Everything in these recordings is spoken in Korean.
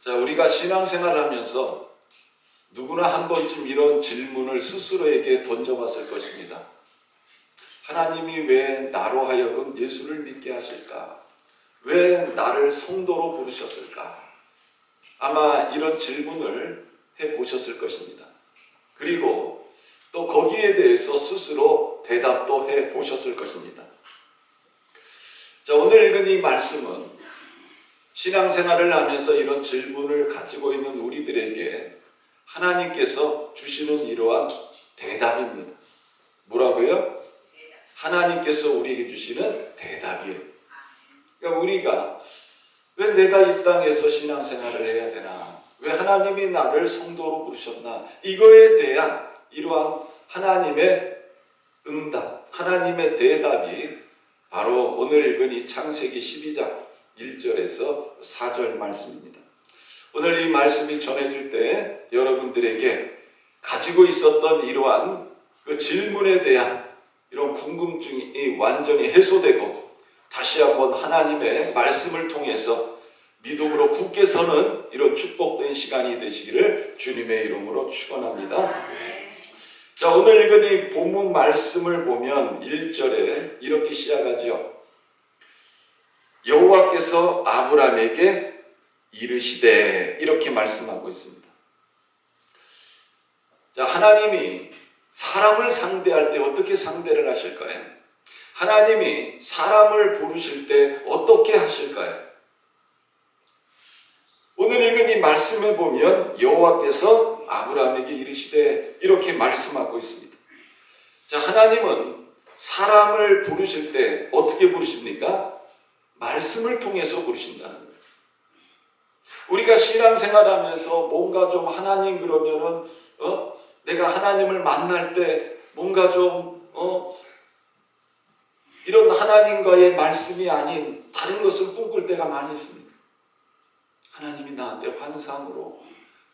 자, 우리가 신앙생활을 하면서 누구나 한 번쯤 이런 질문을 스스로에게 던져봤을 것입니다. 하나님이 왜 나로 하여금 예수를 믿게 하실까? 왜 나를 성도로 부르셨을까? 아마 이런 질문을 해보셨을 것입니다. 그리고 또 거기에 대해서 스스로 대답도 해보셨을 것입니다. 자, 오늘 읽은 이 말씀은 신앙생활을 하면서 이런 질문을 가지고 있는 우리들에게 하나님께서 주시는 이러한 대답입니다. 뭐라고요? 하나님께서 우리에게 주시는 대답이에요. 그러니까 우리가 왜 내가 이 땅에서 신앙생활을 해야 되나? 왜 하나님이 나를 성도로 부르셨나? 이거에 대한 이러한 하나님의 응답, 하나님의 대답이 바로 오늘 읽은 이 창세기 12장 1절에서 4절 말씀입니다. 오늘 이 말씀이 전해질 때 여러분들에게 가지고 있었던 이러한 그 질문에 대한 이런 궁금증이 완전히 해소되고 다시 한번 하나님의 말씀을 통해서 믿음으로 굳게 서는 이런 축복된 시간이 되시기를 주님의 이름으로 축원합니다. 자, 오늘 읽은 이 본문 말씀을 보면 1절에 이렇게 시작하죠. 여호와께서 아브라함에게 이르시되, 이렇게 말씀하고 있습니다. 자, 하나님이 사람을 상대할 때 어떻게 상대를 하실까요? 하나님이 사람을 부르실 때 어떻게 하실까요? 오늘 읽은 이 말씀에 보면 여호와께서 아브라함에게 이르시되, 이렇게 말씀하고 있습니다. 자, 하나님은 사람을 부르실 때 어떻게 부르십니까? 말씀을 통해서 부르신다는 거예요. 우리가 신앙생활하면서 뭔가 좀 하나님 그러면은 내가 하나님을 만날 때 뭔가 좀 이런 하나님과의 말씀이 아닌 다른 것을 꿈꿀 때가 많이 있습니다. 하나님이 나한테 환상으로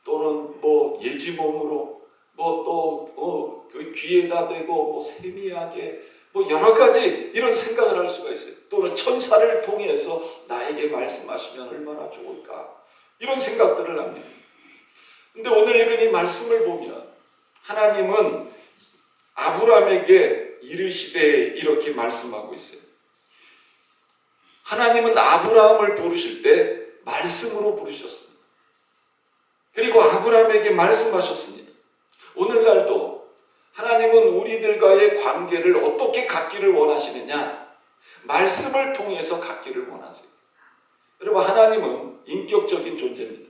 또는 뭐 예지몽으로 뭐 또 그 귀에다 대고 뭐 세미하게 뭐 여러 가지 이런 생각을 할 수가 있어요. 또는 천사를 통해서 나에게 말씀하시면 얼마나 좋을까, 이런 생각들을 합니다. 근데 오늘 읽은 이 말씀을 보면 하나님은 아브라함에게 이르시되, 이렇게 말씀하고 있어요. 하나님은 아브라함을 부르실 때 말씀으로 부르셨습니다. 그리고 아브라함에게 말씀하셨습니다. 오늘날도 하나님은 우리들과의 관계를 어떻게 갖기를 원하시느냐? 말씀을 통해서 갖기를 원하세요. 여러분, 하나님은 인격적인 존재입니다.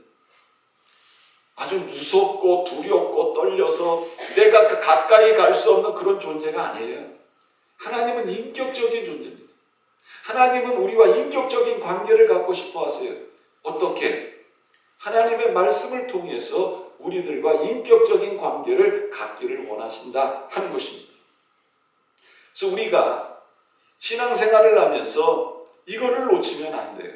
아주 무섭고 두렵고 떨려서 내가 가까이 갈 수 없는 그런 존재가 아니에요. 하나님은 인격적인 존재입니다. 하나님은 우리와 인격적인 관계를 갖고 싶어 하세요. 어떻게? 하나님의 말씀을 통해서 우리들과 인격적인 관계를 갖기를 원하신다 하는 것입니다. 그래서 우리가 신앙생활을 하면서 이거를 놓치면 안 돼요.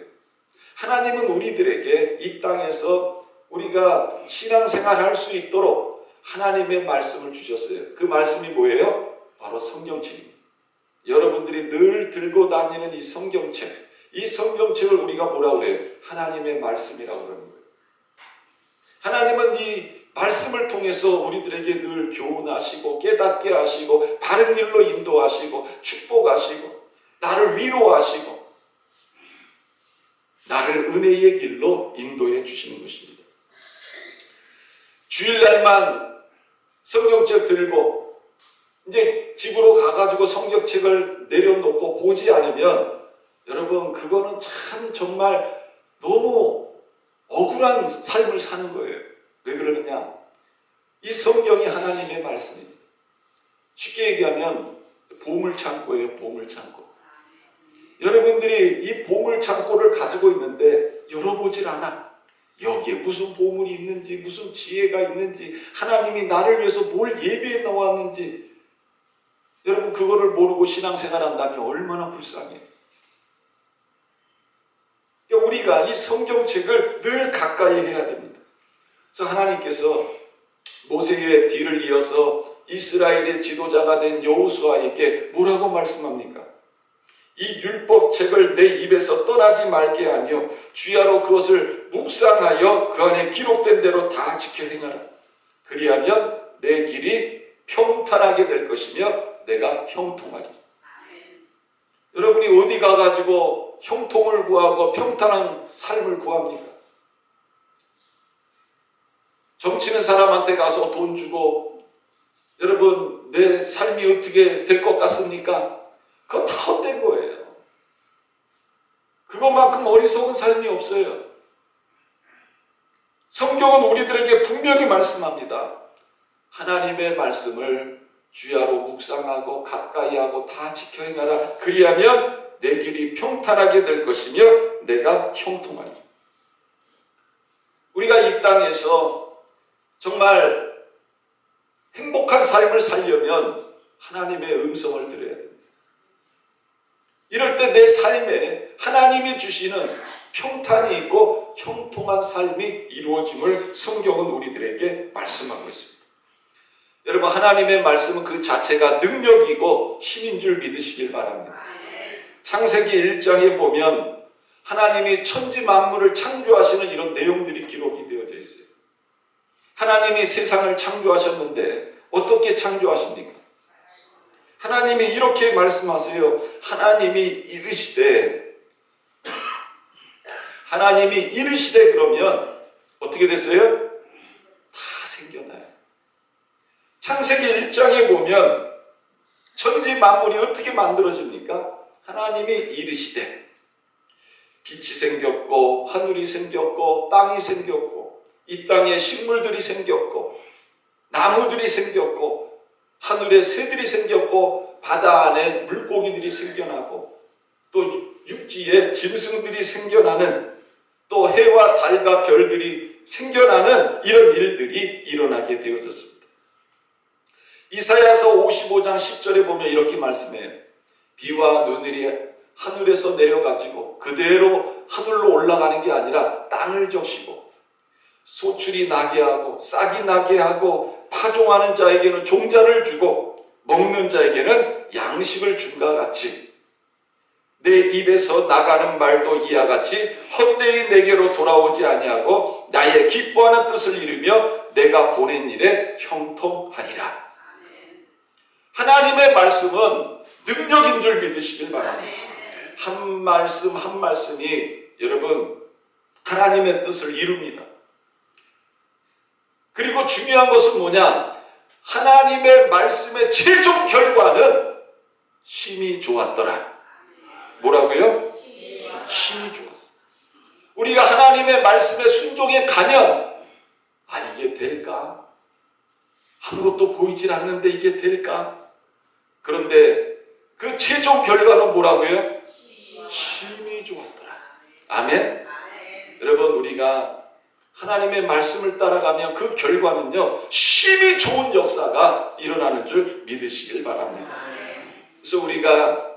하나님은 우리들에게 이 땅에서 우리가 신앙생활 할 수 있도록 하나님의 말씀을 주셨어요. 그 말씀이 뭐예요? 바로 성경책입니다. 여러분들이 늘 들고 다니는 이 성경책, 이 성경책을 우리가 뭐라고 해요? 하나님의 말씀이라고 그러는 거예요. 하나님은 이 말씀을 통해서 우리들에게 늘 교훈하시고 깨닫게 하시고 바른 길로 인도하시고 축복하시고 나를 위로하시고 나를 은혜의 길로 인도해 주시는 것입니다. 주일날만 성경책 들고 이제 집으로 가가지고 성경책을 내려놓고 보지 않으면 여러분, 그거는 참 정말 너무 억울한 삶을 사는 거예요. 왜 그러느냐? 이 성경이 하나님의 말씀입니다. 쉽게 얘기하면 보물창고예요. 보물창고. 여러분들이 이 보물창고를 가지고 있는데 열어보질 않아. 여기에 무슨 보물이 있는지, 무슨 지혜가 있는지, 하나님이 나를 위해서 뭘 예비해 놓았는지, 여러분 그거를 모르고 신앙생활 한다면 얼마나 불쌍해요. 그러니까 우리가 이 성경책을 늘 가까이 해야 됩니다. 그래서 하나님께서 모세의 뒤를 이어서 이스라엘의 지도자가 된 여호수아에게 뭐라고 말씀합니까? 이 율법책을 내 입에서 떠나지 말게 하며 주야로 그것을 묵상하여 그 안에 기록된 대로 다 지켜 행하라. 그리하면 내 길이 평탄하게 될 것이며 내가 형통하리. 여러분이 어디 가가지고 형통을 구하고 평탄한 삶을 구합니까? 점치는 사람한테 가서 돈 주고 여러분 내 삶이 어떻게 될 것 같습니까? 그거 다 헛된 거예요. 그것만큼 어리석은 삶이 없어요. 성경은 우리들에게 분명히 말씀합니다. 하나님의 말씀을 주야로 묵상하고 가까이 하고 다 지켜 행하라. 그리하면 내 길이 평탄하게 될 것이며 내가 형통하리. 우리가 이 땅에서 정말 행복한 삶을 살려면 하나님의 음성을 들어야 됩니다. 이럴 때 내 삶에 하나님이 주시는 평탄이 있고 형통한 삶이 이루어짐을 성경은 우리들에게 말씀하고 있습니다. 여러분 하나님의 말씀은 그 자체가 능력이고 힘인 줄 믿으시길 바랍니다. 창세기 1장에 보면 하나님이 천지 만물을 창조하시는 이런 내용들이 기록이 되어져 있어요. 하나님이 세상을 창조하셨는데 어떻게 창조하십니까? 하나님이 이렇게 말씀하세요. 하나님이 이르시되 그러면 어떻게 됐어요? 다 생겨나요. 창세기 1장에 보면 천지 만물이 어떻게 만들어집니까? 하나님이 이르시되 빛이 생겼고 하늘이 생겼고 땅이 생겼고 이 땅에 식물들이 생겼고 나무들이 생겼고 하늘에 새들이 생겼고 바다 안에 물고기들이 생겨나고 또 육지에 짐승들이 생겨나는 또 해와 달과 별들이 생겨나는 이런 일들이 일어나게 되어졌습니다. 이사야서 55장 10절에 보면 이렇게 말씀해요. 비와 눈이 하늘에서 내려가지고 그대로 하늘로 올라가는 게 아니라 땅을 적시고 소출이 나게 하고 싹이 나게 하고 파종하는 자에게는 종자를 주고 먹는 자에게는 양식을 준과 같이 내 입에서 나가는 말도 이와 같이 헛되이 내게로 돌아오지 아니하고 나의 기뻐하는 뜻을 이루며 내가 보낸 일에 형통하리라. 하나님의 말씀은 능력인 줄 믿으시길 바랍니다. 한 말씀 한 말씀이 여러분 하나님의 뜻을 이룹니다. 그리고 중요한 것은 뭐냐? 하나님의 말씀의 최종 결과는 힘이 좋았더라. 뭐라고요? 힘이 좋았어. 우리가 하나님의 말씀에 순종해 가면 이게 될까? 아무것도 보이질 않는데 이게 될까? 그런데 그 최종 결과는 뭐라고요? 힘이 좋았더라. 아멘? 여러분 우리가 하나님의 말씀을 따라가면 그 결과는요 힘이 좋은 역사가 일어나는 줄 믿으시길 바랍니다. 그래서 우리가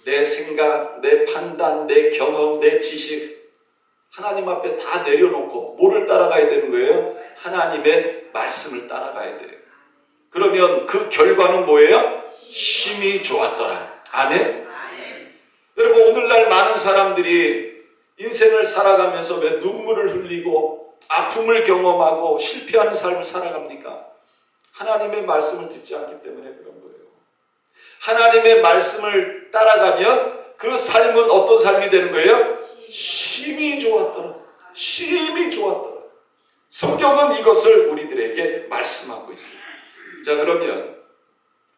내 생각, 내 판단, 내 경험, 내 지식 하나님 앞에 다 내려놓고 뭐를 따라가야 되는 거예요? 하나님의 말씀을 따라가야 돼요. 그러면 그 결과는 뭐예요? 힘이 좋았더라. 아멘? 여러분 오늘날 많은 사람들이 인생을 살아가면서 왜 눈물을 흘리고 아픔을 경험하고 실패하는 삶을 살아갑니까? 하나님의 말씀을 듣지 않기 때문에 그런 거예요. 하나님의 말씀을 따라가면 그 삶은 어떤 삶이 되는 거예요? 힘이 좋았더라. 힘이 좋았더라. 성경은 이것을 우리들에게 말씀하고 있어요. 자 그러면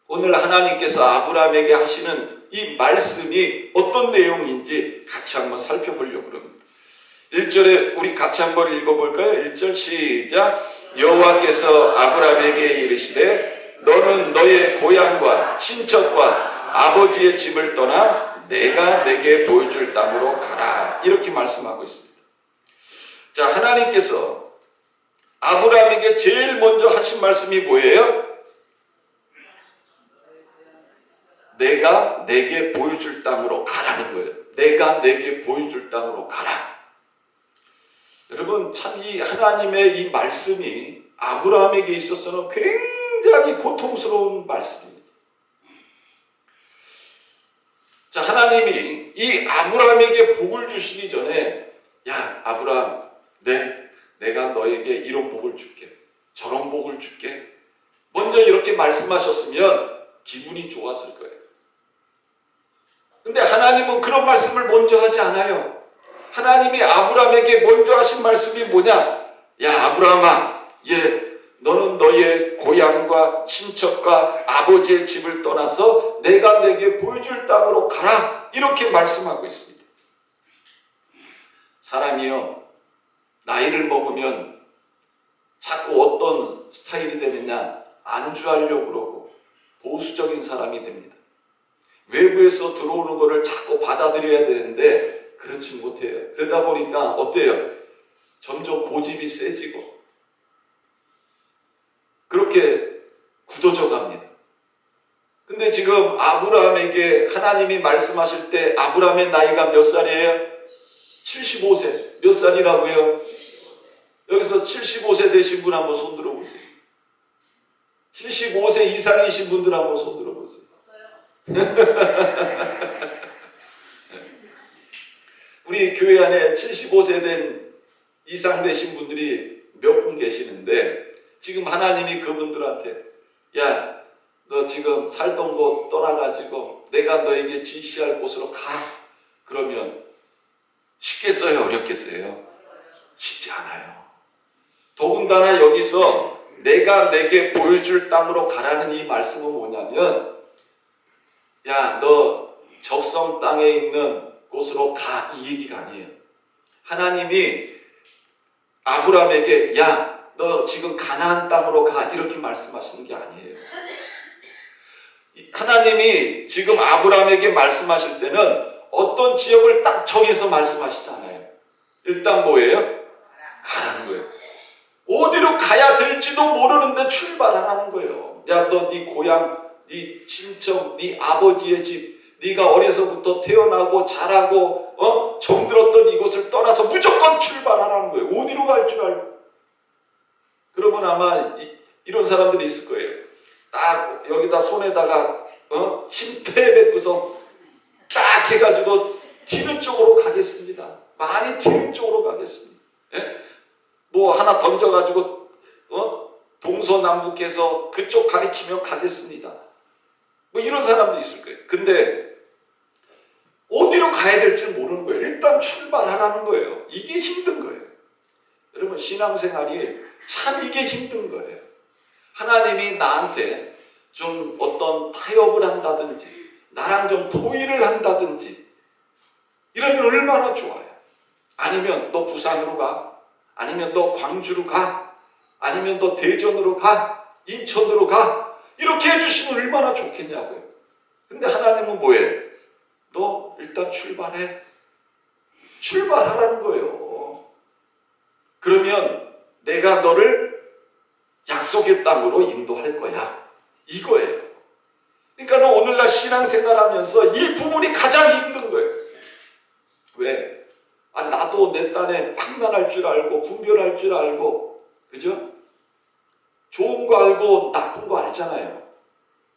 오늘 하나님께서 아브라함에게 하시는 이 말씀이 어떤 내용인지 같이 한번 살펴보려고 합니다. 1절에 우리 같이 한번 읽어볼까요? 1절 시작. 여호와께서 아브라함에게 이르시되 너는 너의 고향과 친척과 아버지의 집을 떠나 내가 내게 보여줄 땅으로 가라. 이렇게 말씀하고 있습니다. 자 하나님께서 아브라함에게 제일 먼저 하신 말씀이 뭐예요? 내가 내게 보여줄 땅으로 가라는 거예요. 내가 내게 보여줄 땅으로 가라. 여러분 참 이 하나님의 이 말씀이 아브라함에게 있어서는 굉장히 고통스러운 말씀입니다. 자, 하나님이 이 아브라함에게 복을 주시기 전에 야, 아브라함, 내가 너에게 이런 복을 줄게. 저런 복을 줄게. 먼저 이렇게 말씀하셨으면 기분이 좋았을 거예요. 근데 하나님은 그런 말씀을 먼저 하지 않아요. 하나님이 아브라함에게 먼저 하신 말씀이 뭐냐? 야, 아브라함아, 너는 너의 고향과 친척과 아버지의 집을 떠나서 내가 내게 보여줄 땅으로 가라. 이렇게 말씀하고 있습니다. 사람이요, 나이를 먹으면 자꾸 어떤 스타일이 되느냐? 안주하려고 그러고 보수적인 사람이 됩니다. 외부에서 들어오는 것을 자꾸 받아들여야 되는데 그렇지 못해요. 그러다 보니까 어때요? 점점 고집이 세지고 그렇게 굳어져 갑니다. 근데 지금 아브라함에게 하나님이 말씀하실 때 아브라함의 나이가 몇 살이에요? 75세. 몇 살이라고요? 여기서 75세 되신 분 한번 손 들어보세요. 75세 이상이신 분들 한번 손 들어보세요. 우리 교회 안에 75세 된 이상 되신 분들이 몇 분 계시는데 지금 하나님이 그분들한테 야, 너 지금 살던 곳 떠나가지고 내가 너에게 지시할 곳으로 가. 그러면 쉽겠어요? 어렵겠어요? 쉽지 않아요. 더군다나 여기서 내가 내게 보여줄 땅으로 가라는 이 말씀은 뭐냐면 야, 너 적성 땅에 있는 곳으로 가. 이 얘기가 아니에요. 하나님이 아브라함에게 야, 너 지금 가나안 땅으로 가. 이렇게 말씀하시는 게 아니에요. 하나님이 지금 아브라함에게 말씀하실 때는 어떤 지역을 딱 정해서 말씀하시지 않아요. 일단 뭐예요? 가라는 거예요. 어디로 가야 될지도 모르는데 출발하라는 거예요. 야, 너 네 고향, 네 친척, 네 아버지의 집, 네가 어려서부터 태어나고 자라고 정들었던 이곳을 떠나서 무조건 출발하라는 거예요. 어디로 갈 줄 알고. 그러면 아마 이런 사람들이 있을 거예요. 딱 여기다 손에다가 침대 뱉고서 딱 해가지고 튀는 쪽으로 가겠습니다. 많이 튀는 쪽으로 가겠습니다. 예? 뭐 하나 던져가지고 동서남북해서 그쪽 가리키며 가겠습니다. 뭐 이런 사람도 있을 거예요. 근데 어디로 가야 될지 모르는 거예요. 일단 출발하라는 거예요. 이게 힘든 거예요. 여러분, 신앙생활이 참 이게 힘든 거예요. 하나님이 나한테 좀 어떤 타협을 한다든지 나랑 좀 토의를 한다든지 이러면 얼마나 좋아요. 아니면 너 부산으로 가, 아니면 너 광주로 가, 아니면 너 대전으로 가, 인천으로 가, 이렇게 해주시면 얼마나 좋겠냐고요. 근데 하나님은 뭐예요? 너 일단 출발해. 출발하라는 거예요. 그러면 내가 너를 약속의 땅으로 인도할 거야. 이거예요. 그러니까 너 오늘날 신앙생활하면서 이 부분이 가장 힘든 거예요. 왜? 나도 내 딴에 판단할 줄 알고 분별할 줄 알고, 그죠? 좋은 거 알고 나쁜 거 알잖아요.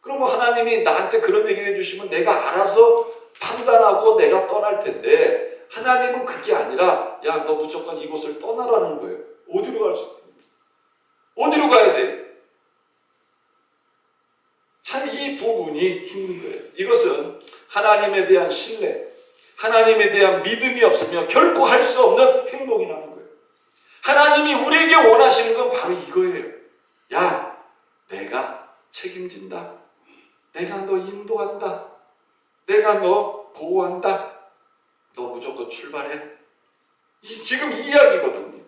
그럼 하나님이 나한테 그런 얘기를 해주시면 내가 알아서 판단하고 내가 떠날 텐데, 하나님은 그게 아니라 야, 너 무조건 이곳을 떠나라는 거예요. 어디로 갈 수 있어요? 어디로 가야 돼? 참 이 부분이 힘든 거예요. 이것은 하나님에 대한 신뢰, 하나님에 대한 믿음이 없으면 결코 할 수 없는 행동이라는 거예요. 하나님이 우리에게 원하시는 건 바로 이거예요. 야, 내가 책임진다. 내가 너 인도한다. 내가 너 보호한다. 너 무조건 출발해. 지금 이 이야기거든요.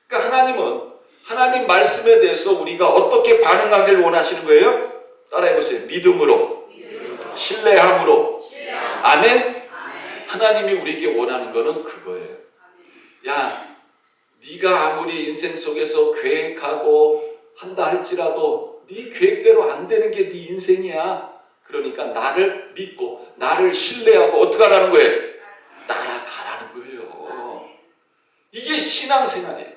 그러니까 하나님은 하나님 말씀에 대해서 우리가 어떻게 반응하길 원하시는 거예요? 따라해보세요. 믿음으로, 신뢰함으로. 아멘? 하나님이 우리에게 원하는 거는 그거예요. 야, 네가 아무리 인생 속에서 계획하고 한다 할지라도 네 계획대로 안 되는 게 네 인생이야. 그러니까 나를 믿고 나를 신뢰하고 어떻게 하라는 거예요? 따라가라는 거예요. 이게 신앙생활이에요.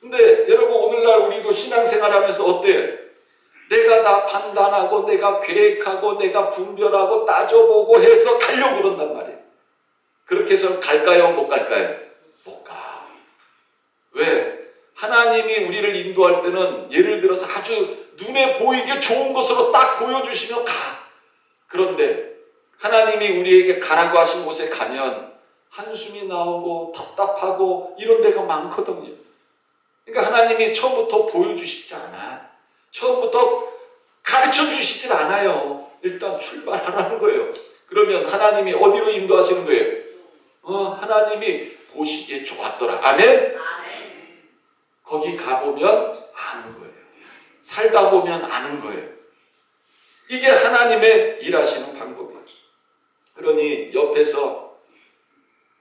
근데 여러분, 오늘날 우리도 신앙생활하면서 어때요? 내가 다 판단하고 내가 계획하고 내가 분별하고 따져보고 해서 가려고 그런단 말이에요. 그렇게 해서 갈까요? 못 갈까요? 못 가. 왜? 하나님이 우리를 인도할 때는 예를 들어서 아주 눈에 보이게 좋은 것으로 딱 보여주시면 가. 그런데 하나님이 우리에게 가라고 하신 곳에 가면 한숨이 나오고 답답하고 이런 데가 많거든요. 그러니까 하나님이 처음부터 보여주시질 않아. 처음부터 가르쳐 주시질 않아요. 일단 출발하라는 거예요. 그러면 하나님이 어디로 인도하시는 거예요? 하나님이 보시기에 좋았더라. 아멘? 거기 가보면 아는 거예요. 살다 보면 아는 거예요. 이게 하나님의 일하시는 방법이에요. 그러니 옆에서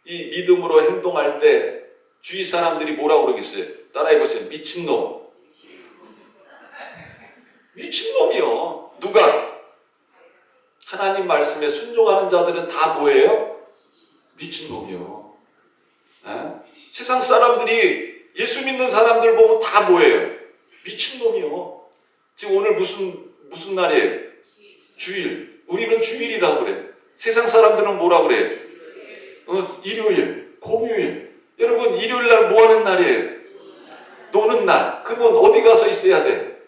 이 믿음으로 행동할 때 주위 사람들이 뭐라고 그러겠어요? 따라해보세요. 미친놈. 미친놈이요. 누가? 하나님 말씀에 순종하는 자들은 다 뭐예요? 미친놈이요. 세상 사람들이 예수 믿는 사람들 보면 다 뭐예요? 미친놈이요. 지금 오늘 무슨 날이에요? 주일. 우리는 주일이라고 그래. 세상 사람들은 뭐라고 그래? 일요일, 공휴일. 여러분 일요일 날 뭐 하는 날이에요? 노는 날. 그러면 어디 가서 있어야 돼?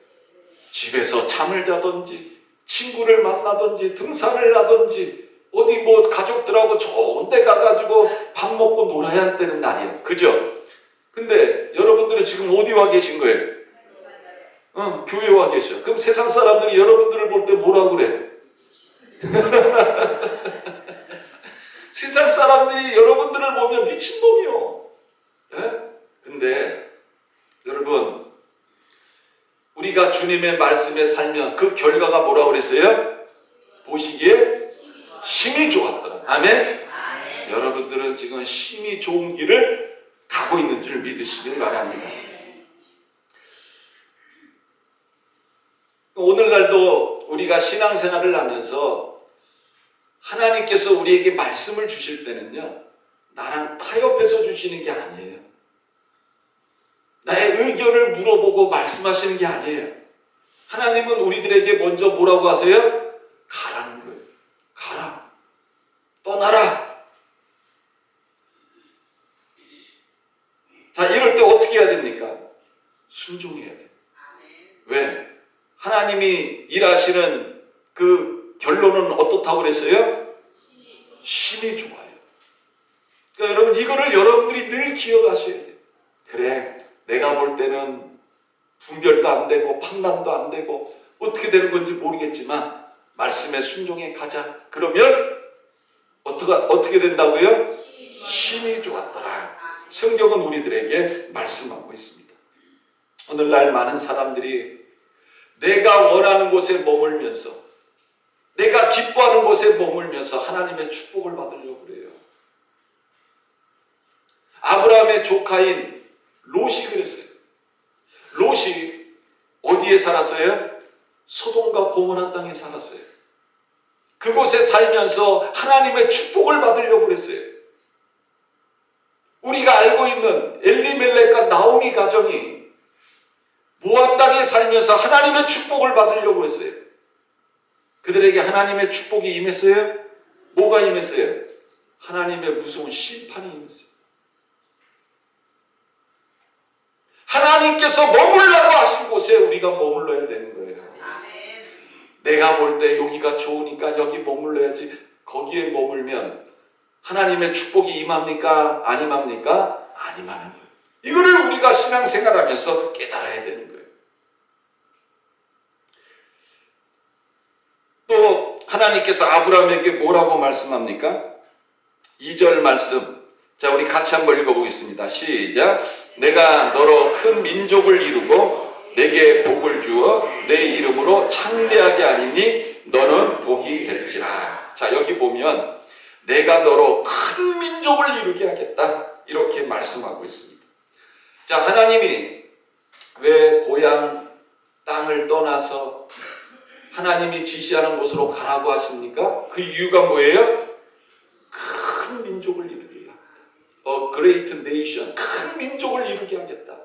집에서 잠을 자든지 친구를 만나든지 등산을 하든지 어디 뭐 가족들하고 좋은 데 가가지고 밥 먹고 놀아야 되는 날이에요. 그죠? 근데 여러분들은 지금 어디 와 계신 거예요? 교회 와 계셔. 그럼 세상 사람들이 여러분들을 볼 때 뭐라고 그래? 세상 사람들이 여러분들을 보면 미친놈이요. 근데 여러분 우리가 주님의 말씀에 살면 그 결과가 뭐라고 그랬어요? 보시기에 심히 좋았더라. 아멘? 여러분들은 지금 심히 좋은 길을 가고 있는 줄 믿으시길 바랍니다. 오늘날도 우리가 신앙생활을 하면서 하나님께서 우리에게 말씀을 주실 때는요, 나랑 타협해서 주시는 게 아니에요. 나의 의견을 물어보고 말씀하시는 게 아니에요. 하나님은 우리들에게 먼저 뭐라고 하세요? 가라는 거예요. 가라. 떠나라. 자, 이럴 때 어떻게 해야 됩니까? 순종해야 돼요. 왜? 하나님이 일하시는 그 결론은 어떻다고 그랬어요? 심히 좋아요. 그러니까 여러분 이거를 여러분들이 늘 기억하셔야 돼요. 그래, 내가 볼 때는 분별도 안 되고 판단도 안 되고 어떻게 되는 건지 모르겠지만 말씀에 순종해 가자. 그러면 어떻게 된다고요? 심히 좋았더라. 성경은 우리들에게 말씀하고 있습니다. 오늘날 많은 사람들이 내가 원하는 곳에 머물면서 내가 기뻐하는 곳에 머물면서 하나님의 축복을 받으려고 그래요. 아브라함의 조카인 롯이 그랬어요. 롯이 어디에 살았어요? 소돔과 고모라 땅에 살았어요. 그곳에 살면서 하나님의 축복을 받으려고 그랬어요. 우리가 알고 있는 엘리멜렉과 나오미 가정이 모압 땅에 살면서 하나님의 축복을 받으려고 했어요. 그들에게 하나님의 축복이 임했어요? 뭐가 임했어요? 하나님의 무서운 심판이 임했어요. 하나님께서 머물라고 하신 곳에 우리가 머물러야 되는 거예요. 내가 볼 때 여기가 좋으니까 여기 머물러야지. 거기에 머물면 하나님의 축복이 임합니까? 안 임합니까? 안 임하는 거예요. 이거를 우리가 신앙생활하면서 깨달아야 되는 거예요. 또 하나님께서 아브라함에게 뭐라고 말씀합니까? 2절 말씀. 자, 우리 같이 한번 읽어보겠습니다. 시작. 내가 너로 큰 민족을 이루고 내게 복을 주어 내 이름으로 창대하게 하리니 너는 복이 될지라. 자, 여기 보면 내가 너로 큰 민족을 이루게 하겠다. 이렇게 말씀하고 있습니다. 자, 하나님이 왜 고향 땅을 떠나서 하나님이 지시하는 곳으로 가라고 하십니까? 그 이유가 뭐예요? 큰 민족을 이루게 하겠다. A great nation. 큰 민족을 이루게 하겠다.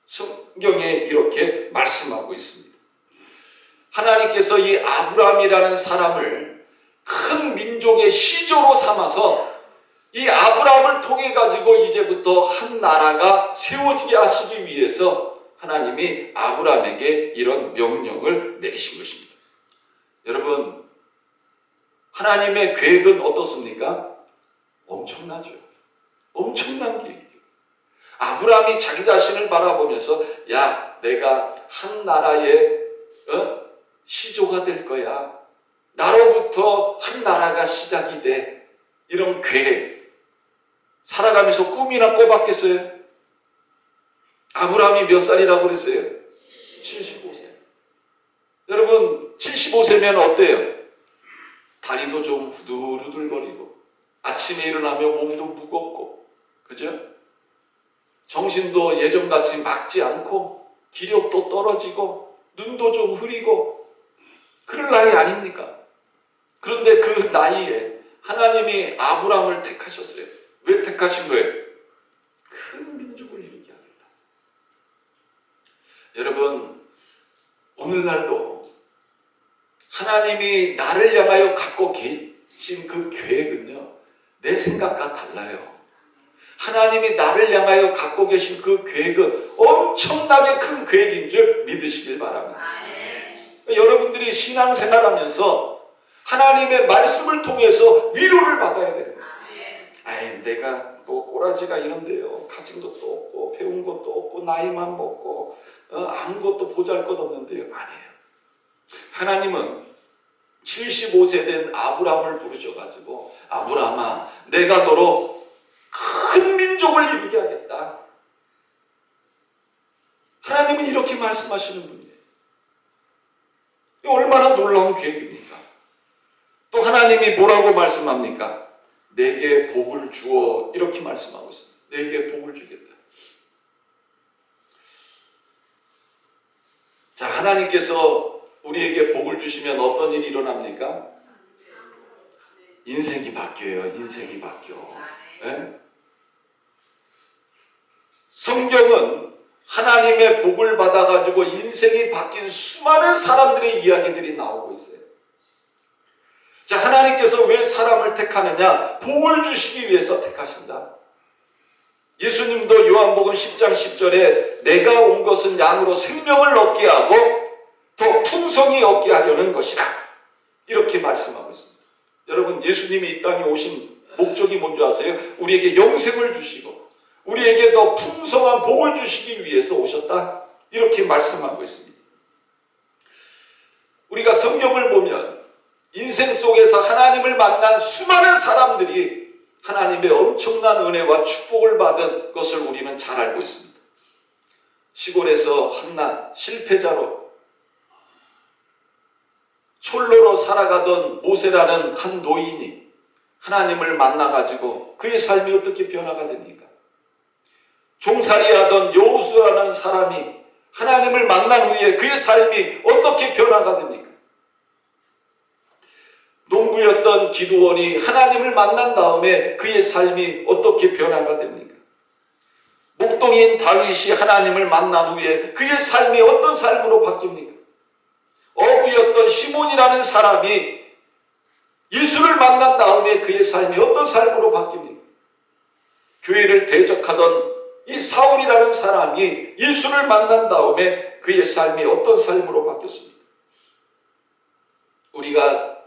성경에 이렇게 말씀하고 있습니다. 하나님께서 이 아브라함이라는 사람을 큰 민족의 시조로 삼아서 이 아브라함을 통해 가지고 이제부터 한 나라가 세워지게 하시기 위해서 하나님이 아브라함에게 이런 명령을 내리신 것입니다. 여러분, 하나님의 계획은 어떻습니까? 엄청나죠. 엄청난 계획이에요. 아브라함이 자기 자신을 바라보면서 야, 내가 한 나라의 시조가 될 거야. 나로부터 한 나라가 시작이 돼. 이런 계획. 살아가면서 꿈이나 꿔봤겠어요? 아브라함이 몇 살이라고 그랬어요? 75세. 여러분, 75세면 어때요? 다리도 좀 후들후들거리고 아침에 일어나면 몸도 무겁고, 그죠? 정신도 예전같이 맑지 않고 기력도 떨어지고 눈도 좀 흐리고 그럴 나이 아닙니까? 그런데 그 나이에 하나님이 아브라함을 택하셨어요. 왜 택하신 거예요? 큰 민족을 이루게 하겠다. 여러분, 오늘날도 하나님이 나를 향하여 갖고 계신 그 계획은요, 내 생각과 달라요. 하나님이 나를 향하여 갖고 계신 그 계획은 엄청나게 큰 계획인 줄 믿으시길 바랍니다. 여러분들이 신앙생활하면서 하나님의 말씀을 통해서 위로를 받아야 됩니다. 아이, 내가 뭐 꼬라지가 이런데요. 가진 것도 없고 배운 것도 없고 나이만 먹고 아무것도 보잘것없는데요. 아니에요. 하나님은 75세 된 아브라함을 부르셔가지고 아브라함아, 내가 너로 큰 민족을 이루게 하겠다. 하나님은 이렇게 말씀하시는 분이에요. 얼마나 놀라운 계획입니까? 또 하나님이 뭐라고 말씀합니까? 내게 복을 주어, 이렇게 말씀하고 있습니다. 내게 복을 주겠다. 자, 하나님께서 우리에게 복을 주시면 어떤 일이 일어납니까? 인생이 바뀌어요. 인생이 바뀌어. 네? 성경은 하나님의 복을 받아가지고 인생이 바뀐 수많은 사람들의 이야기들이 나오고 있어요. 자, 하나님께서 왜 사람을 택하느냐? 복을 주시기 위해서 택하신다. 예수님도 요한복음 10장 10절에 내가 온 것은 양으로 생명을 얻게 하고 더 풍성히 얻게 하려는 것이라, 이렇게 말씀하고 있습니다. 여러분, 예수님이 이 땅에 오신 목적이 뭔지 아세요? 우리에게 영생을 주시고 우리에게 더 풍성한 복을 주시기 위해서 오셨다, 이렇게 말씀하고 있습니다. 우리가 성경을 보면 인생 속에서 하나님을 만난 수많은 사람들이 하나님의 엄청난 은혜와 축복을 받은 것을 우리는 잘 알고 있습니다. 시골에서 한낱 실패자로 촐로로 살아가던 모세라는 한 노인이 하나님을 만나가지고 그의 삶이 어떻게 변화가 됩니까? 종살이하던 여호수아라는 사람이 하나님을 만난 후에 그의 삶이 어떻게 변화가 됩니까? 농부였던 기드온이 하나님을 만난 다음에 그의 삶이 어떻게 변화가 됩니까? 목동인 다윗이 하나님을 만난 후에 그의 삶이 어떤 삶으로 바뀝니까? 어부였던 시몬이라는 사람이 예수를 만난 다음에 그의 삶이 어떤 삶으로 바뀝니까? 교회를 대적하던 이 사울이라는 사람이 예수를 만난 다음에 그의 삶이 어떤 삶으로 바뀌었습니까? 우리가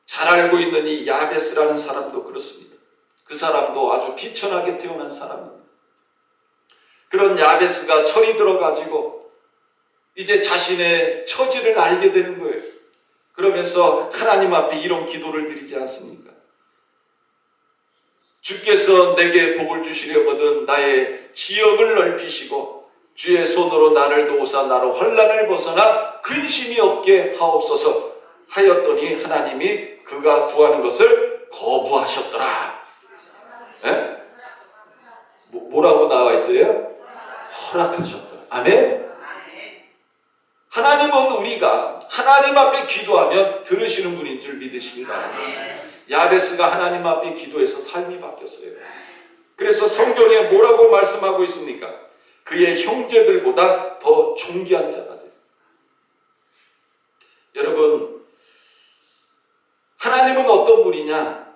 잘 알고 있는 이 야베스라는 사람도 그렇습니다. 그 사람도 아주 비천하게 태어난 사람입니다. 그런 야베스가 철이 들어가지고 이제 자신의 처지를 알게 되는 거예요. 그러면서 하나님 앞에 이런 기도를 드리지 않습니까? 주께서 내게 복을 주시려거든 나의 지역을 넓히시고 주의 손으로 나를 도우사 나로 환난을 벗어나 근심이 없게 하옵소서 하였더니 하나님이 그가 구하는 것을 거부하셨더라. 에? 뭐라고 나와 있어요? 허락하셨더라. 아멘? 하나님은 우리가 하나님 앞에 기도하면 들으시는 분인 줄 믿으시길 바랍니다. 야베스가 하나님 앞에 기도해서 삶이 바뀌었어요. 그래서 성경에 뭐라고 말씀하고 있습니까? 그의 형제들보다 더 존귀한 자가 돼. 여러분, 하나님은 어떤 분이냐?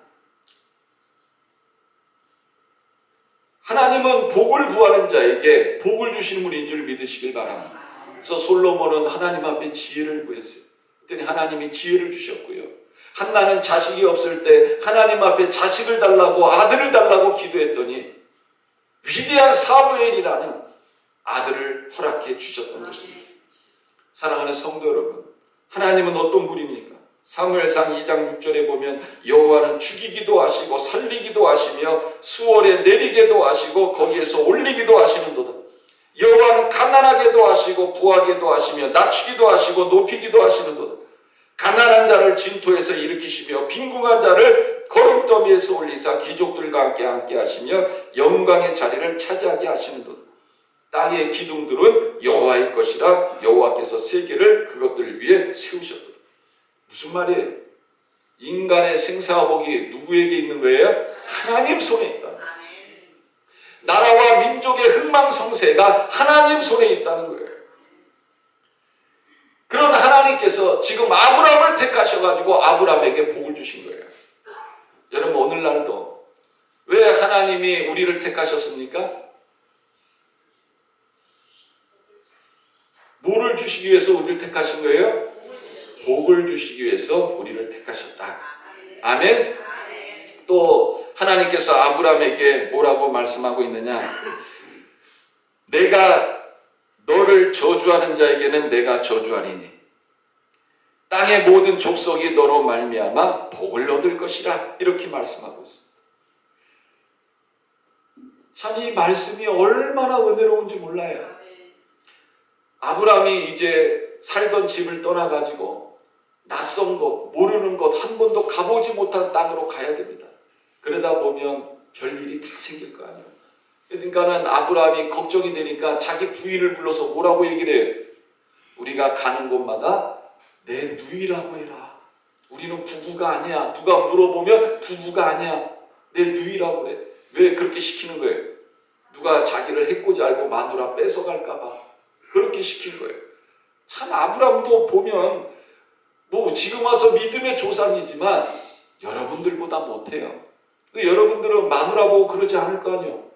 하나님은 복을 구하는 자에게 복을 주시는 분인 줄 믿으시길 바랍니다. 그래서 솔로몬은 하나님 앞에 지혜를 구했어요. 그랬더니 하나님이 지혜를 주셨고요. 한나는 자식이 없을 때 하나님 앞에 자식을 달라고, 아들을 달라고 기도했더니 위대한 사무엘이라는 아들을 허락해 주셨던 것입니다. 사랑하는 성도 여러분, 하나님은 어떤 분입니까? 사무엘상 2장 6절에 보면 여호와는 죽이기도 하시고 살리기도 하시며 수월에 내리게도 하시고 거기에서 올리기도 하시는도다. 여호와는 가난하게도 하시고 부하게도 하시며 낮추기도 하시고 높이기도 하시는도다. 가난한 자를 진토에서 일으키시며 빈궁한 자를 거름더미에서 올리사 귀족들과 함께 하시며 영광의 자리를 차지하게 하시는도다. 땅의 기둥들은 여호와의 것이라 여호와께서 세계를 그것들 위에 세우셨도다. 무슨 말이에요? 인간의 생사복이 누구에게 있는 거예요? 하나님 손에 있다. 나라와 민족의 흥망성쇠가 하나님 손에 있다는 거예요. 그런 하나님께서 지금 아브라함을 택하셔가지고 아브라함에게 복을 주신 거예요. 여러분, 오늘날도 왜 하나님이 우리를 택하셨습니까? 뭐를 주시기 위해서 우리를 택하신 거예요? 복을 주시기 위해서 우리를 택하셨다. 아멘? 또 하나님께서 아브라함에게 뭐라고 말씀하고 있느냐? 내가 너를 저주하는 자에게는 내가 저주하리니 땅의 모든 족속이 너로 말미암아 복을 얻을 것이라, 이렇게 말씀하고 있습니다. 참 이 말씀이 얼마나 은혜로운지 몰라요. 아브라함이 이제 살던 집을 떠나가지고 낯선 곳, 모르는 곳, 한 번도 가보지 못한 땅으로 가야 됩니다. 그러다 보면 별일이 다 생길 거 아니에요. 그러니까는 아브라함이 걱정이 되니까 자기 부인을 불러서 뭐라고 얘기를 해요? 우리가 가는 곳마다 내 누이라고 해라. 우리는 부부가 아니야. 누가 물어보면 부부가 아니야. 내 누이라고 그래. 왜 그렇게 시키는 거예요? 누가 자기를 해코지 알고 마누라 뺏어갈까 봐 그렇게 시킨 거예요. 참 아브라함도 보면 뭐 지금 와서 믿음의 조상이지만 여러분들보다 못해요. 근데 여러분들은 마누라 보고 그러지 않을 거 아니에요.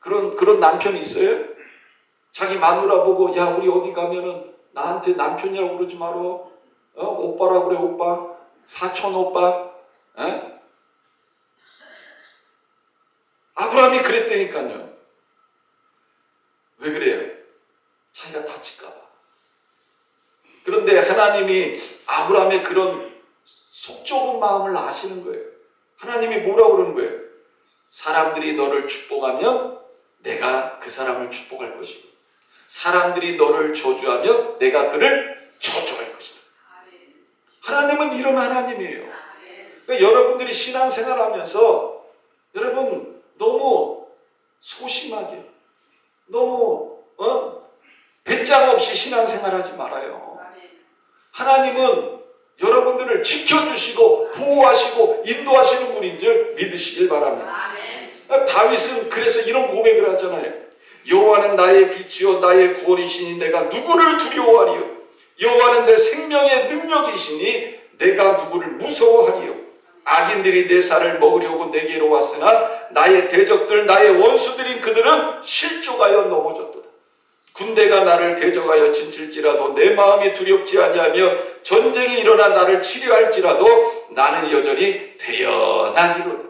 그런 남편이 있어요? 자기 마누라 보고 야 우리 어디 가면은 나한테 남편이라고 그러지 마라. 오빠라고 그래. 오빠. 사촌 오빠. 아브라함이 그랬다니까요. 왜 그래요? 자기가 다칠까 봐. 그런데 하나님이 아브라함의 그런 속 좁은 마음을 아시는 거예요. 하나님이 뭐라고 그러는 거예요? 사람들이 너를 축복하면 내가 그 사람을 축복할 것이고 사람들이 너를 저주하면 내가 그를 저주할 것이다. 하나님은 이런 하나님이에요. 그러니까 여러분들이 신앙생활하면서 여러분 너무 소심하게 너무 배짱 없이 신앙생활하지 말아요. 하나님은 여러분들을 지켜주시고 보호하시고 인도하시는 분인 줄 믿으시길 바랍니다. 다윗은 그래서 이런 고백을 하잖아요. 여호와는 나의 빛이요 나의 구원이시니 내가 누구를 두려워하리요. 여호와는 내 생명의 능력이시니 내가 누구를 무서워하리요. 악인들이 내 살을 먹으려고 내게로 왔으나 나의 대적들 나의 원수들인 그들은 실족하여 넘어졌도다. 군대가 나를 대적하여 진칠지라도 내 마음이 두렵지 아니하며 전쟁이 일어나 나를 치료할지라도 나는 여전히 태어나기로다.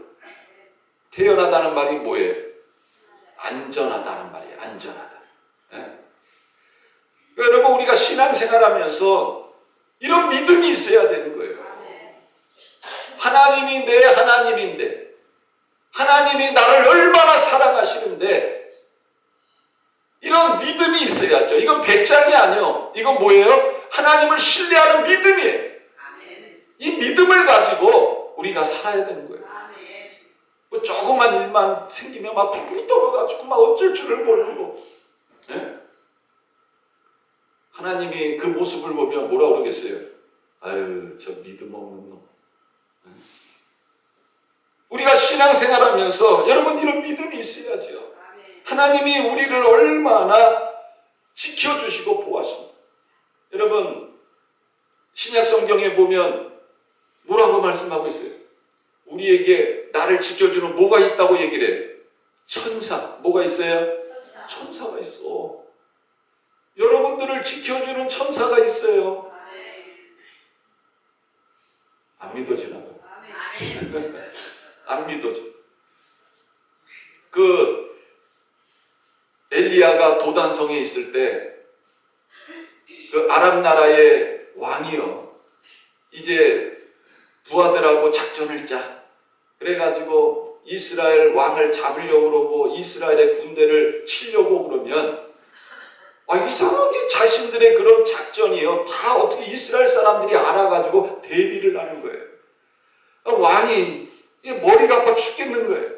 태어나다는 말이 뭐예요? 안전하다는 말이에요. 안전하다. 여러분 우리가 신앙생활하면서 이런 믿음이 있어야 되는 거예요. 하나님이 내 하나님인데 하나님이 나를 얼마나 사랑하시는데 이런 믿음이 있어야죠. 이건 배짱이 아니에요. 이건 뭐예요? 하나님을 신뢰하는 믿음이에요. 이 믿음을 가지고 우리가 살아야 되는 거예요. 뭐 조그만 일만 생기면 막 푹 떨어가지고 막 어쩔 줄을 모르고 하나님이 그 모습을 보면 뭐라 그러겠어요? 아유 저 믿음 없는 놈. 우리가 신앙생활하면서 여러분 이런 믿음이 있어야죠. 하나님이 우리를 얼마나 지켜주시고 보호하십니까? 여러분 신약 성경에 보면 뭐라고 말씀하고 있어요? 우리에게 나를 지켜주는 뭐가 있다고 얘기를 해요? 천사. 뭐가 있어요? 천사가 있어. 여러분들을 지켜주는 천사가 있어요. 안 믿어지나 봐요. 안 믿어져. 엘리야가 도단성에 있을 때 그 아람 나라의 왕이요, 이제 부하들하고 작전을 짜. 그래가지고 이스라엘 왕을 잡으려고 그러고 이스라엘의 군대를 치려고 그러면 이상하게 자신들의 그런 작전이요, 다 어떻게 이스라엘 사람들이 알아가지고 대비를 하는 거예요. 왕이 머리가 아파 죽겠는 거예요.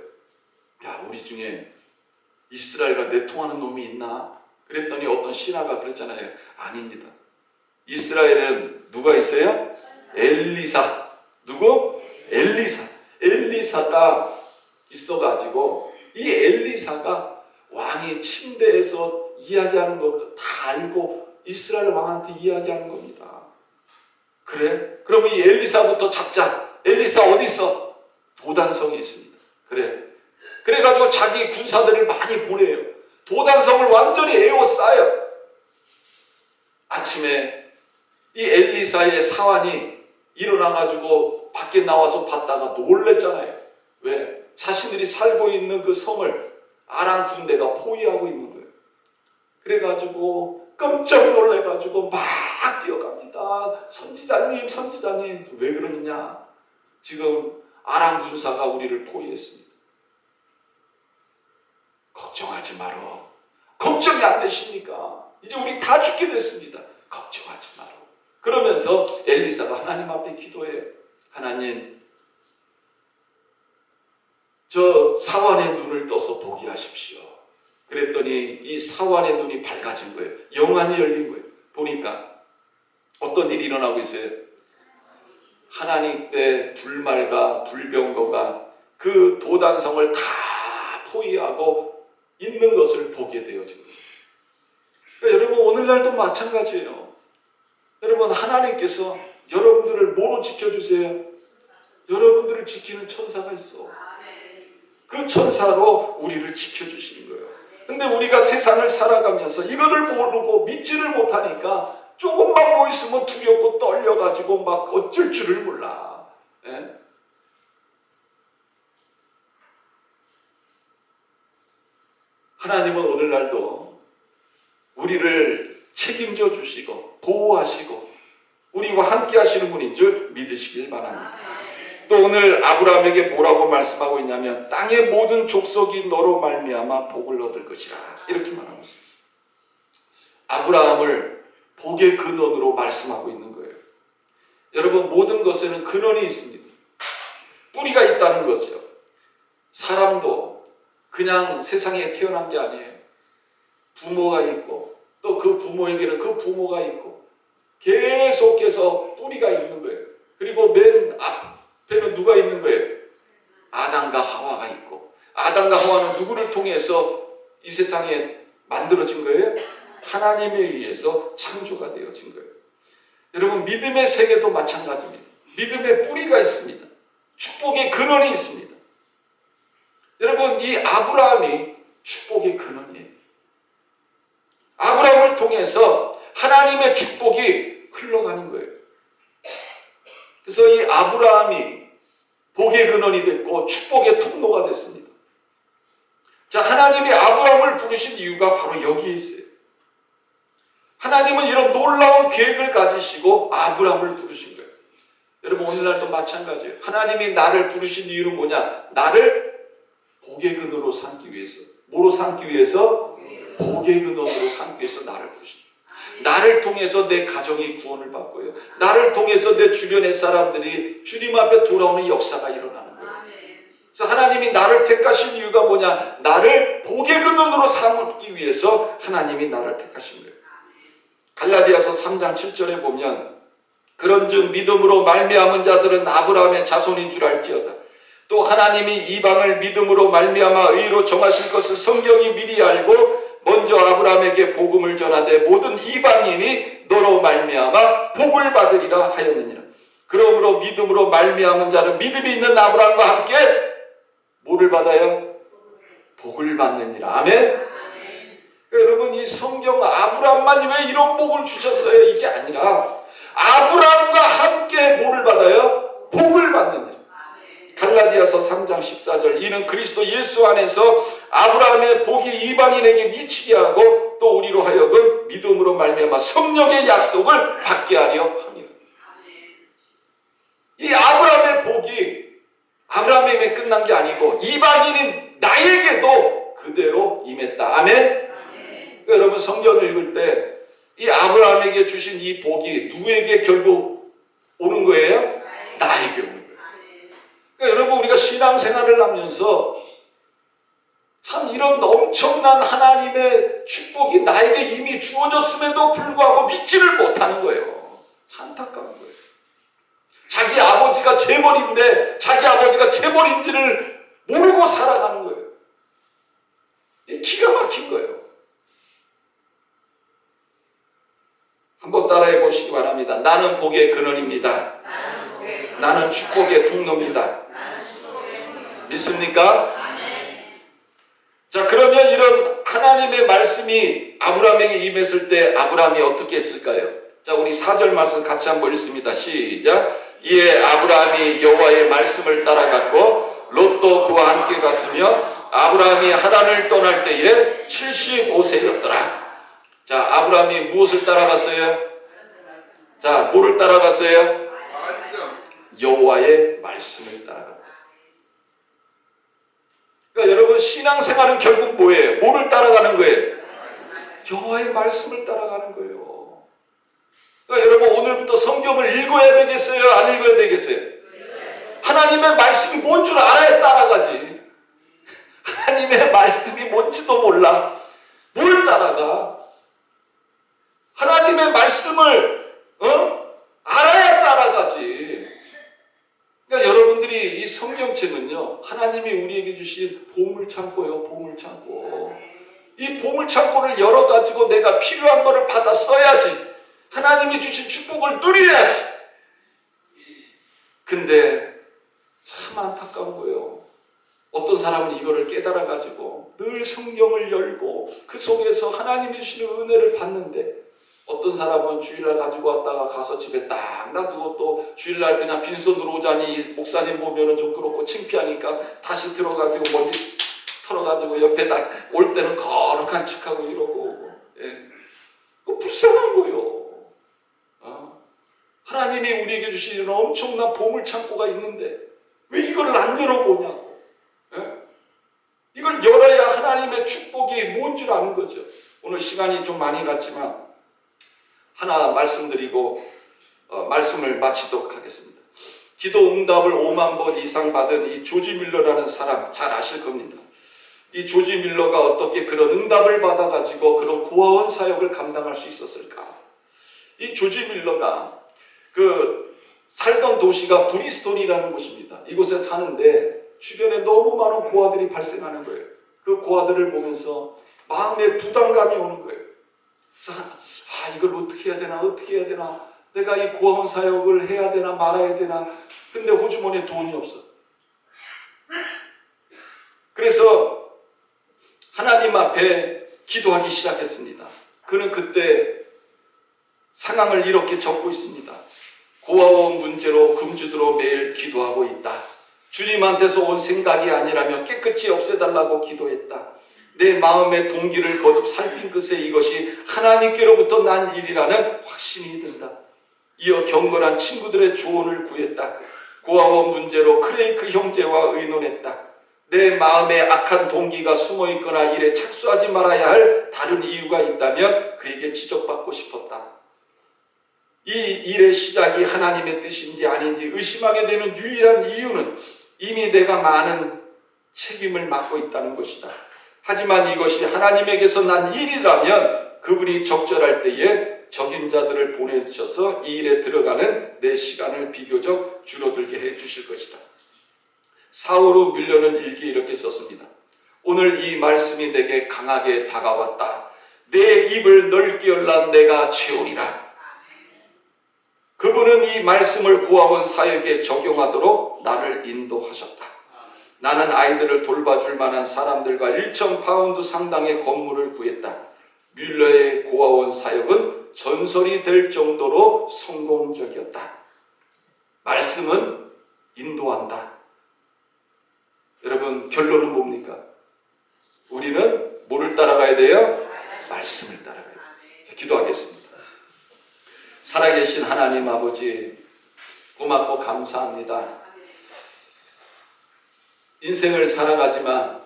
야, 우리 중에 이스라엘과 내통하는 놈이 있나? 그랬더니 어떤 신하가 그랬잖아요. 아닙니다. 이스라엘은 누가 있어요? 엘리사. 누구? 엘리사. 엘리사가 있어가지고 이 엘리사가 왕이 침대에서 이야기하는 거 다 알고 이스라엘 왕한테 이야기하는 겁니다. 그래? 그럼 이 엘리사부터 잡자. 엘리사 어디 있어? 도단성에 있습니다. 그래. 그래가지고 자기 군사들을 많이 보내요. 도단성을 완전히 에워싸요. 아침에 이 엘리사의 사환이 일어나가지고 밖에 나와서 봤다가 놀랬잖아요. 왜? 자신들이 살고 있는 그 성을 아람 군대가 포위하고 있는 거예요. 그래가지고 깜짝 놀래가지고 막 뛰어갑니다. 선지자님, 선지자님. 왜 그러느냐? 지금 아람 군사가 우리를 포위했습니다. 걱정하지 마라. 걱정이 안 되십니까? 이제 우리 다 죽게 됐습니다. 걱정하지 마라. 그러면서 엘리사가 하나님 앞에 기도해요. 하나님, 저 사환의 눈을 떠서 보게 하십시오. 그랬더니 이 사환의 눈이 밝아진 거예요. 영안이 열린 거예요. 보니까 어떤 일이 일어나고 있어요? 하나님의 불말과 불병거가 그 도단성을 다 포위하고 있는 것을 보게 되어진 거예요. 그러니까 여러분, 오늘날도 마찬가지예요. 여러분, 하나님께서 여러분들을 뭐로 지켜주세요? 여러분들을 지키는 천사가 있어. 그 천사로 우리를 지켜주시는 거예요. 근데 우리가 세상을 살아가면서 이거를 모르고 믿지를 못하니까 조금만 뭐 있으면 두렵고 떨려가지고 막 어쩔 줄을 몰라. 예? 하나님은 오늘날도 우리를 책임져 주시고 보호하시고 우리와 함께 하시는 분인 줄 믿으시길 바랍니다. 또 오늘 아브라함에게 뭐라고 말씀하고 있냐면 땅의 모든 족속이 너로 말미암아 복을 얻을 것이라, 이렇게 말하고 있습니다. 아브라함을 복의 근원으로 말씀하고 있는 거예요. 여러분, 모든 것에는 근원이 있습니다. 뿌리가 있다는 거죠. 사람도 그냥 세상에 태어난 게 아니에요. 부모가 있고 또 그 부모에게는 그 부모가 있고 계속해서 뿌리가 있는 거예요. 그리고 맨 앞에는 누가 있는 거예요? 아담과 하와가 있고, 아담과 하와는 누구를 통해서 이 세상에 만들어진 거예요? 하나님에 의해서 창조가 되어진 거예요. 여러분, 믿음의 세계도 마찬가지입니다. 믿음의 뿌리가 있습니다. 축복의 근원이 있습니다. 여러분, 이 아브라함이 축복의 근원이에요. 아브라함을 통해서 하나님의 축복이 흘러가는 거예요. 그래서 이 아브라함이 복의 근원이 됐고 축복의 통로가 됐습니다. 자, 하나님이 아브라함을 부르신 이유가 바로 여기에 있어요. 하나님은 이런 놀라운 계획을 가지시고 아브라함을 부르신 거예요. 여러분, 오늘날도 마찬가지예요. 하나님이 나를 부르신 이유는 뭐냐? 나를 복의 근원으로 삼기 위해서. 뭐로 삼기 위해서? 복의 근원으로 삼기 위해서 나를 부르신 거예요. 나를 통해서 내 가정이 구원을 받고요. 나를 통해서 내 주변의 사람들이 주님 앞에 돌아오는 역사가 일어나는 거예요. 그래서 하나님이 나를 택하신 이유가 뭐냐? 나를 복의 근원으로 삼기 위해서 하나님이 나를 택하신 거예요. 갈라디아서 3장 7절에 보면 그런즉 믿음으로 말미암은 자들은 아브라함의 자손인 줄 알지어다. 또 하나님이 이방을 믿음으로 말미암아 의로 정하실 것을 성경이 미리 알고 먼저 아브라함에게 복음을 전하되 모든 이방인이 너로 말미암아 복을 받으리라 하였느니라. 그러므로 믿음으로 말미암은 자는 믿음이 있는 아브라함과 함께 뭐를 받아요? 복을 받느니라. 아멘. 여러분, 이 성경 아브라함만 왜 이런 복을 주셨어요? 이게 아니라 아브라함과 함께 뭐를 받아요? 복을 받느니라. 갈라디아서 3장 14절 이는 그리스도 예수 안에서 아브라함의 복이 이방인에게 미치게 하고 또 우리로 하여금 믿음으로 말미암아 성령의 약속을 받게 하려 함이라. 이 아브라함의 복이 아브라함에게 끝난 게 아니고 이방인인 나에게도 그대로 임했다. 아멘. 여러분, 성경을 읽을 때 이 아브라함에게 주신 이 복이 누구에게 결국 오는 거예요? 나에게 오는 거예요. 그러니까 여러분, 우리가 신앙생활을 하면서 참 이런 엄청난 하나님의 축복이 나에게 이미 주어졌음에도 불구하고 믿지를 못하는 거예요. 참 안타까운 거예요. 자기 아버지가 재벌인데 자기 아버지가 재벌인지를 모르고 살아가는 거예요. 기가 막힌 거예요. 한번 따라해 보시기 바랍니다. 나는 복의 근원입니다. 나는 축복의 통로입니다. 믿습니까? 자, 그러면 이런 하나님의 말씀이 아브라함에게 임했을 때 아브라함이 어떻게 했을까요? 자, 우리 4절 말씀 같이 한번 읽습니다. 시작. 이에 아브라함이 여호와의 말씀을 따라갔고 롯도 그와 함께 갔으며 아브라함이 하란을 떠날 때에 75세였더라. 자, 아브라함이 무엇을 따라갔어요? 자, 뭐를 따라갔어요? 여호와의 말씀을 따라갔다. 그러니까 여러분, 신앙생활은 결국 뭐예요? 뭐를 따라가는 거예요? 여호와의 말씀을 따라가는 거예요. 그러니까 여러분, 오늘부터 성경을 읽어야 되겠어요? 안 읽어야 되겠어요? 하나님의 말씀이 뭔 줄 알아야 따라가지. 하나님의 말씀이 뭔지도 몰라. 뭘 따라가? 하나님의 말씀을 알아야 따라가지. 그러니까 여러분들이 이 성경책은요, 하나님이 우리에게 주신 보물창고예요. 보물창고. 이 보물창고를 열어가지고 내가 필요한 거를 받아 써야지. 하나님이 주신 축복을 누려야지. 근데 참 안타까운 거예요. 어떤 사람은 이거를 깨달아가지고 늘 성경을 열고 그 속에서 하나님이 주시는 은혜를 받는데, 어떤 사람은 주일날 가지고 왔다가 가서 집에 딱 놔두고 또 주일날 그냥 빈손으로 오자니 목사님 보면은 좀 그렇고 창피하니까 다시 들어가지고 먼지 털어가지고 옆에다 올 때는 거룩한 척하고 이러고. 예. 불쌍한 거예요. 하나님이 우리에게 주시는 엄청난 보물창고가 있는데 왜 이걸 안 열어보냐고. 예? 이걸 열어야 하나님의 축복이 뭔 줄 아는 거죠. 오늘 시간이 좀 많이 갔지만 하나 말씀드리고 말씀을 마치도록 하겠습니다. 기도 응답을 5만 번 이상 받은 이 조지 밀러라는 사람 잘 아실 겁니다. 이 조지 밀러가 어떻게 그런 응답을 받아가지고 그런 고아원 사역을 감당할 수 있었을까? 이 조지 밀러가 그 살던 도시가 브리스톨이라는 곳입니다. 이곳에 사는데 주변에 너무 많은 고아들이 발생하는 거예요. 그 고아들을 보면서 마음에 부담감이 오는 거예요. 그래서 이걸 어떻게 해야 되나 어떻게 해야 되나, 내가 이 고아원 사역을 해야 되나 말아야 되나. 근데 호주머니에 돈이 없어. 그래서 하나님 앞에 기도하기 시작했습니다. 그는 그때 상황을 이렇게 적고 있습니다. 고아원 문제로 금주도로 매일 기도하고 있다. 주님한테서 온 생각이 아니라며 깨끗이 없애달라고 기도했다. 내 마음의 동기를 거듭 살핀 끝에 이것이 하나님께로부터 난 일이라는 확신이 든다. 이어 경건한 친구들의 조언을 구했다. 고아원 문제로 크레이크 형제와 의논했다. 내 마음에 악한 동기가 숨어있거나 일에 착수하지 말아야 할 다른 이유가 있다면 그에게 지적받고 싶었다. 이 일의 시작이 하나님의 뜻인지 아닌지 의심하게 되는 유일한 이유는 이미 내가 많은 책임을 맡고 있다는 것이다. 하지만 이것이 하나님에게서 난 일이라면 그분이 적절할 때에 적임자들을 보내주셔서 이 일에 들어가는 내 시간을 비교적 줄어들게 해주실 것이다. 사울 후 밀러는 일기에 이렇게 썼습니다. 오늘 이 말씀이 내게 강하게 다가왔다. 내 입을 넓게 열라 내가 채우리라. 그분은 이 말씀을 고아원 사역에 적용하도록 나를 인도하셨다. 나는 아이들을 돌봐줄 만한 사람들과 1,000파운드 상당의 건물을 구했다. 뮬러의 고아원 사역은 전설이 될 정도로 성공적이었다. 말씀은 인도한다. 여러분, 결론은 뭡니까? 우리는 뭐를 따라가야 돼요? 말씀을 따라가야 돼요. 자, 기도하겠습니다. 살아계신 하나님 아버지, 고맙고 감사합니다. 인생을 살아가지만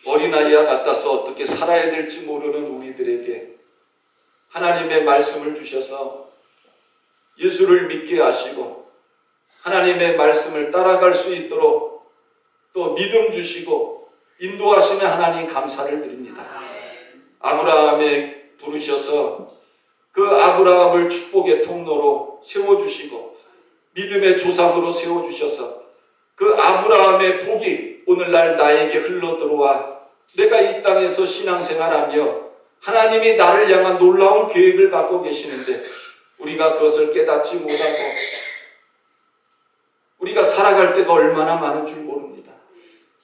어린아이와 같아서 어떻게 살아야 될지 모르는 우리들에게 하나님의 말씀을 주셔서 예수를 믿게 하시고 하나님의 말씀을 따라갈 수 있도록 또 믿음 주시고 인도하시는 하나님 감사를 드립니다. 아브라함에 부르셔서 그 아브라함을 축복의 통로로 세워주시고 믿음의 조상으로 세워주셔서 그 아브라함의 복이 오늘날 나에게 흘러들어와 내가 이 땅에서 신앙생활하며 하나님이 나를 향한 놀라운 계획을 갖고 계시는데 우리가 그것을 깨닫지 못하고 우리가 살아갈 때가 얼마나 많은 줄 모릅니다.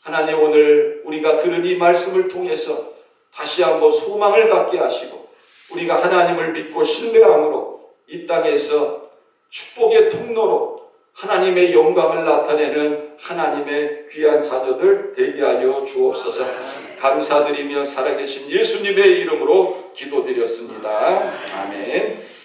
하나님, 오늘 우리가 들은 이 말씀을 통해서 다시 한번 소망을 갖게 하시고 우리가 하나님을 믿고 신뢰함으로 이 땅에서 축복의 통로로 하나님의 영광을 나타내는 하나님의 귀한 자녀들 되게 하여 주옵소서. 감사드리며 살아계신 예수님의 이름으로 기도드렸습니다. 아멘.